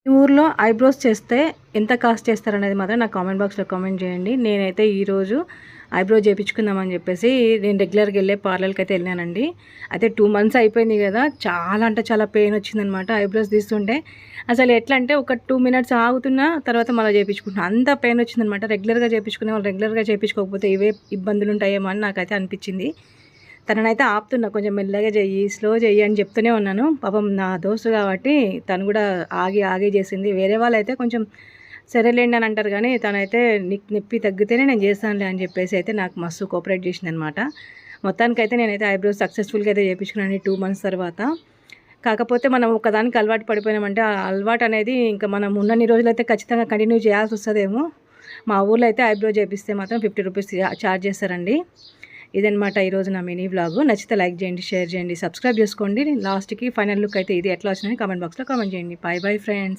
మీ ఊర్లో ఐబ్రోస్ చేస్తే ఎంత కాస్ట్ చేస్తారనేది మాత్రం నాకు కామెంట్ బాక్స్లో కామెంట్ చేయండి. నేనైతే ఈరోజు ఐబ్రో చేయించుకుందామని చెప్పేసి నేను రెగ్యులర్గా వెళ్ళే పార్లర్కి అయితే వెళ్ళానండి. అయితే 2 మంత్స్ అయిపోయింది కదా, చాలా అంటే చాలా పెయిన్ వచ్చిందనమాట ఐబ్రోస్ తీస్తుంటే. అసలు ఎట్లా అంటే ఒక 2 మినిట్స్ ఆగుతున్నా తర్వాత మళ్ళీ చేయించుకుంటున్నా, అంత పెయిన్ వచ్చిందనమాట. రెగ్యులర్గా చేయించుకునే వాళ్ళు రెగ్యులర్గా చేయించుకోకపోతే ఇవే ఇబ్బందులు ఉంటాయేమో అని నాకైతే అనిపించింది. తననైతే ఆపుతున్నా, కొంచెం మెల్లగా చెయ్యి, స్లో చెయ్యి అని చెప్తూనే ఉన్నాను. పాపం నా దోస్తు కాబట్టి తను కూడా ఆగి చేసింది. వేరే వాళ్ళైతే కొంచెం సరేలేండి అని అంటారు, కానీ తనైతే నీకు నొప్పి తగ్గితేనే నేను చేస్తానులే అని చెప్పేసి అయితే నాకు మస్తు కోఆపరేట్ చేసిందనమాట. మొత్తానికైతే నేనైతే ఐబ్రోస్ సక్సెస్ఫుల్గా అయితే చేయించుకున్నాను 2 మంత్స్ తర్వాత. కాకపోతే మనం ఒకదానికి అలవాటు పడిపోయినామంటే ఆ అలవాటు అనేది ఇంకా మనం ఉన్నన్ని రోజులైతే ఖచ్చితంగా కంటిన్యూ చేయాల్సి వస్తుందేమో. మా ఊర్లో అయితే ఐబ్రో చేపిస్తే మాత్రం 50 రూపీస్ ఛార్జ్ చేస్తారండి. ఇదనమాట ఈరోజు నా మినీ వ్లాగు. నచ్చితే లైక్ చేయండి, షేర్ చేయండి, సబ్స్క్రైబ్ చేసుకోండి. లాస్ట్కి ఫైనల్ లుక్ అయితే ఇది ఎట్లా వచ్చిందని కామెంట్ బాక్స్లో కామెంట్ చేయండి. By bye friends.